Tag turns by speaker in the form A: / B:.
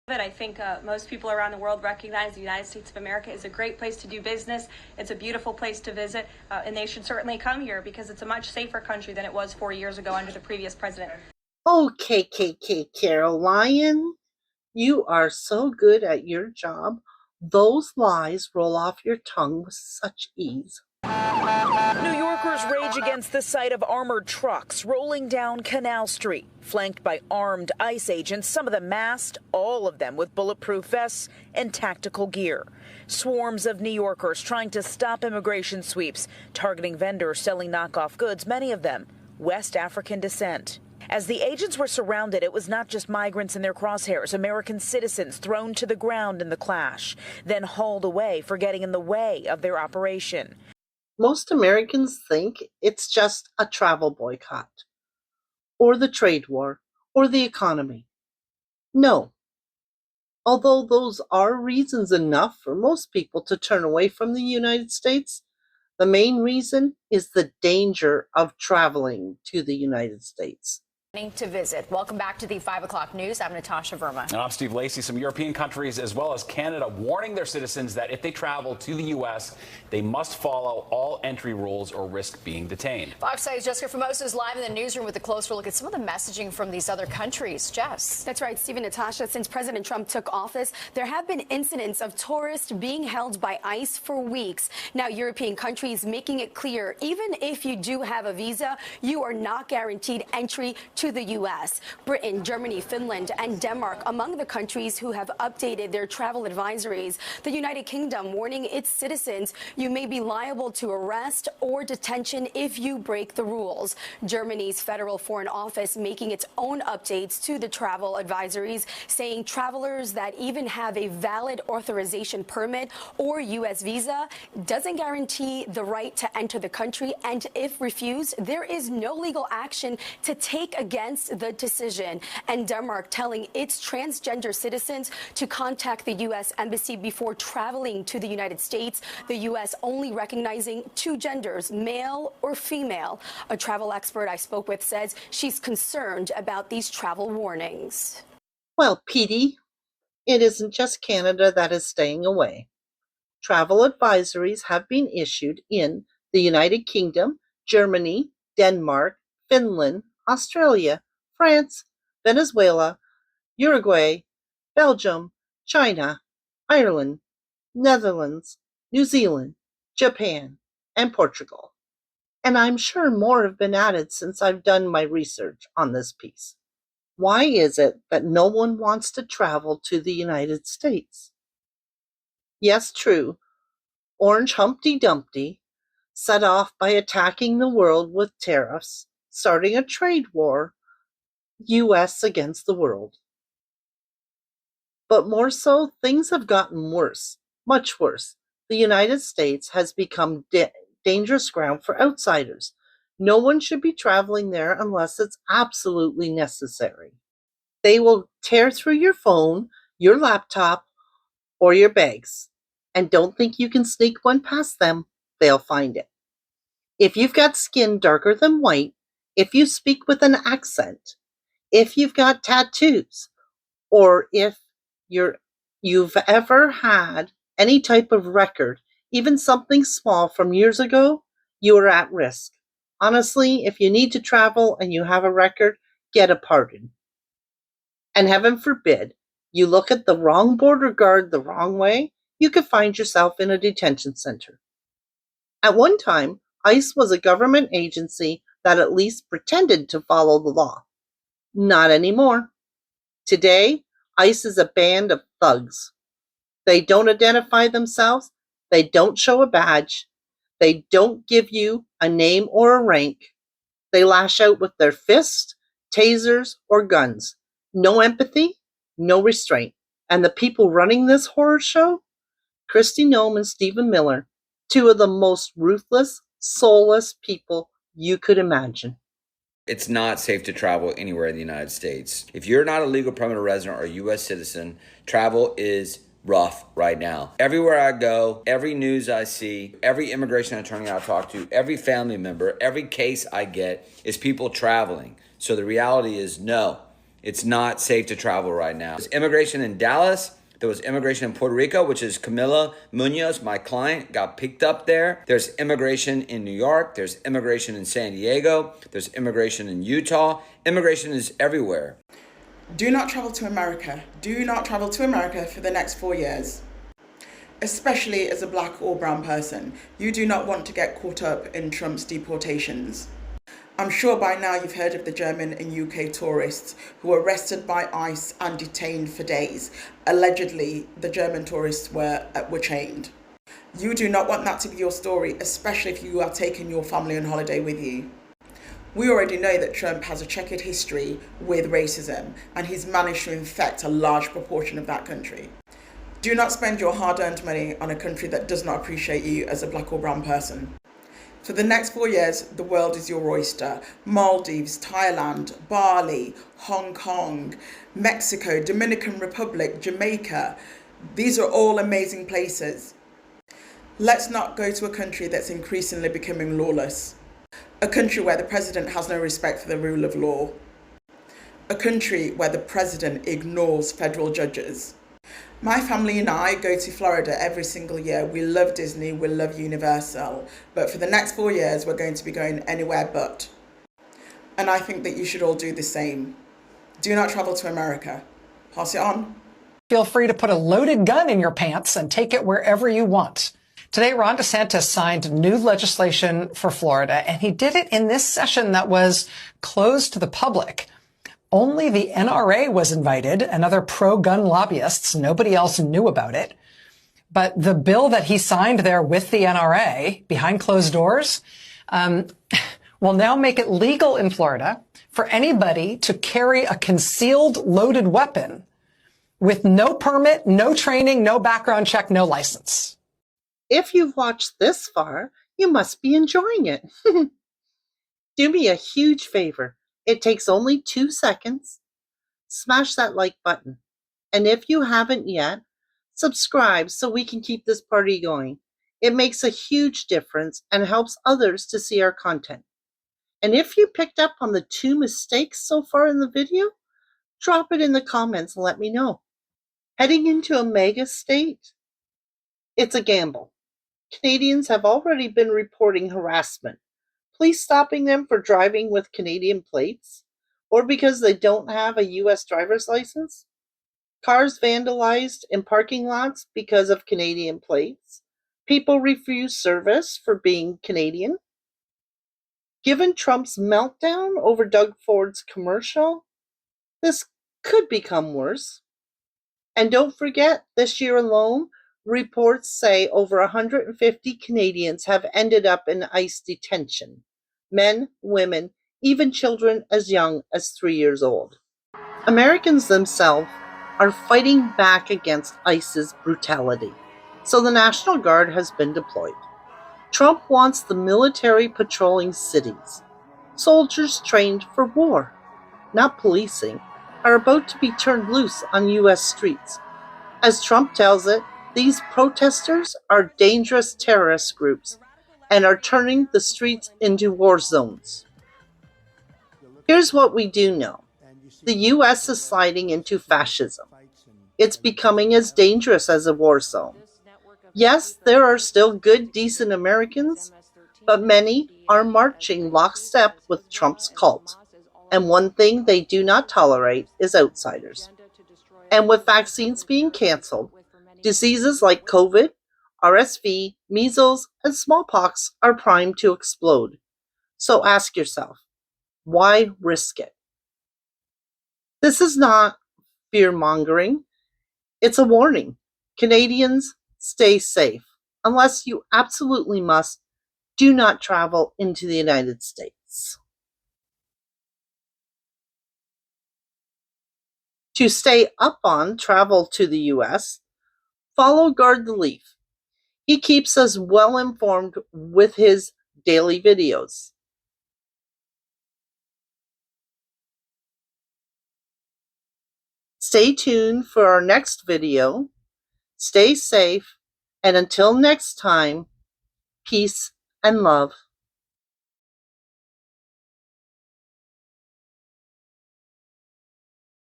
A: But I think most people around the world recognize the United States of America is a great place to do business. It's a beautiful place to visit, and they should certainly come here because it's a much safer country than it was 4 years ago under the previous president.
B: Oh, KKK Caroline, you are so good at your job. Those lies roll off your tongue with such ease.
C: New Yorkers rage against the sight of armored trucks rolling down Canal Street, flanked by armed ICE agents, some of them masked, all of them with bulletproof vests and tactical gear. Swarms of New Yorkers trying to stop immigration sweeps, targeting vendors selling knockoff goods, many of them West African descent. As the agents were surrounded, it was not just migrants in their crosshairs, American citizens thrown to the ground in the clash, then hauled away for getting in the way of their operation.
B: Most Americans think it's just a travel boycott, or the trade war, or the economy. No. Although those are reasons enough for most people to turn away from the United States, the main reason is the danger of traveling to the United States.
D: To visit. Welcome back to the 5 o'clock news. I'm Natasha Verma.
E: And I'm Steve Lacey. Some European countries as well as Canada warning their citizens that if they travel to the U.S., they must follow all entry rules or risk being detained.
D: Fox 5's Jessica Formosa is live in the newsroom with a closer look at some of the messaging from these other countries. Jess.
F: That's right, Steve and Natasha. Since President Trump took office, there have been incidents of tourists being held by ICE for weeks. Now, European countries making it clear, even if you do have a visa, you are not guaranteed entry to the U.S. Britain, Germany, Finland, and Denmark among the countries who have updated their travel advisories. The United Kingdom warning its citizens you may be liable to arrest or detention if you break the rules. Germany's Federal Foreign Office making its own updates to the travel advisories, saying travelers that even have a valid authorization permit or U.S. visa doesn't guarantee the right to enter the country, and if refused, there is no legal action to take against the decision. And Denmark telling its transgender citizens to contact the U.S. Embassy before traveling to the United States, the U.S. only recognizing two genders, male or female. A travel expert I spoke with says she's concerned about these travel warnings.
B: Well, Petey, it isn't just Canada that is staying away. Travel advisories have been issued in the United Kingdom, Germany, Denmark, Finland, Australia, France, Venezuela, Uruguay, Belgium, China, Ireland, Netherlands, New Zealand, Japan, and Portugal. And I'm sure more have been added since I've done my research on this piece. Why is it that no one wants to travel to the United States? Yes, true, Orange Humpty Dumpty set off by attacking the world with tariffs, starting a trade war, U.S. against the world. But more so, things have gotten worse, much worse. The United States has become dangerous ground for outsiders. No one should be traveling there unless it's absolutely necessary. They will tear through your phone, your laptop, or your bags. And don't think you can sneak one past them. They'll find it. If you've got skin darker than white, if you speak with an accent, if you've got tattoos, or if you've ever had any type of record, even something small from years ago, you are at risk. Honestly, if you need to travel and you have a record, get a pardon. And heaven forbid, you look at the wrong border guard the wrong way, you could find yourself in a detention center. At one time, ICE was a government agency that at least pretended to follow the law. Not anymore. Today, ICE is a band of thugs. They don't identify themselves. They don't show a badge. They don't give you a name or a rank. They lash out with their fists, tasers, or guns. No empathy, no restraint. And the people running this horror show? Kristi Noem and Stephen Miller, two of the most ruthless, soulless people you could imagine.
G: It's not safe to travel anywhere in the United States. If you're not a legal permanent resident or a U.S. citizen, travel is rough right now. Everywhere I go, every news I see, every immigration attorney I talk to, every family member, every case I get is people traveling. So the reality is no, It's not safe to travel right now. There's immigration in Dallas. There was immigration in Puerto Rico, which is Camila Munoz, my client, got picked up there. There's immigration in New York. There's immigration in San Diego. There's immigration in Utah. Immigration is everywhere.
H: Do not travel to America. Do not travel to America for the next 4 years. Especially as a black or brown person. You do not want to get caught up in Trump's deportations. I'm sure by now you've heard of the German and UK tourists who were arrested by ICE and detained for days. Allegedly, the German tourists were chained. You do not want that to be your story, especially if you are taking your family on holiday with you. We already know that Trump has a checkered history with racism, and he's managed to infect a large proportion of that country. Do not spend your hard-earned money on a country that does not appreciate you as a black or brown person. For the next 4 years, the world is your oyster. Maldives, Thailand, Bali, Hong Kong, Mexico, Dominican Republic, Jamaica. These are all amazing places. Let's not go to a country that's increasingly becoming lawless. A country where the president has no respect for the rule of law. A country where the president ignores federal judges. My family and I go to Florida every single year. We love Disney, we love Universal, but for the next 4 years, we're going to be going anywhere but. And I think that you should all do the same. Do not travel to America. Pass it on.
I: Feel free to put a loaded gun in your pants and take it wherever you want. Today, Ron DeSantis signed new legislation for Florida, and he did it in this session that was closed to the public. Only the NRA was invited and other pro-gun lobbyists. Nobody else knew about it. But the bill that he signed there with the NRA behind closed doors will now make it legal in Florida for anybody to carry a concealed loaded weapon with no permit, no training, no background check, no license.
B: If you've watched this far, you must be enjoying it. Do me a huge favor. It takes only 2 seconds. Smash that like button. And if you haven't yet, subscribe so we can keep this party going. It makes a huge difference and helps others to see our content. And if you picked up on the 2 mistakes so far in the video, drop it in the comments and let me know. Heading into a mega state? It's a gamble. Canadians have already been reporting harassment. Police stopping them for driving with Canadian plates, or because they don't have a U.S. driver's license. Cars vandalized in parking lots because of Canadian plates. People refuse service for being Canadian. Given Trump's meltdown over Doug Ford's commercial, this could become worse. And don't forget, this year alone, reports say over 150 Canadians have ended up in ICE detention. Men, women, even children as young as 3 years old. Americans themselves are fighting back against ICE's brutality, so the National Guard has been deployed. Trump wants the military patrolling cities. Soldiers trained for war, not policing, are about to be turned loose on U.S. streets. As Trump tells it, these protesters are dangerous terrorist groups and are turning the streets into war zones. Here's what we do know. The U.S. is sliding into fascism. It's becoming as dangerous as a war zone. Yes, there are still good, decent Americans, but many are marching lockstep with Trump's cult. And one thing they do not tolerate is outsiders. And with vaccines being canceled, diseases like COVID, RSV, measles, and smallpox are primed to explode. So ask yourself, why risk it? This is not fear-mongering. It's a warning. Canadians, stay safe. Unless you absolutely must, do not travel into the United States. To stay up on travel to the U.S., follow Guard the Leaf. He keeps us well informed with his daily videos. Stay tuned for our next video. Stay safe, and until next time, peace and love.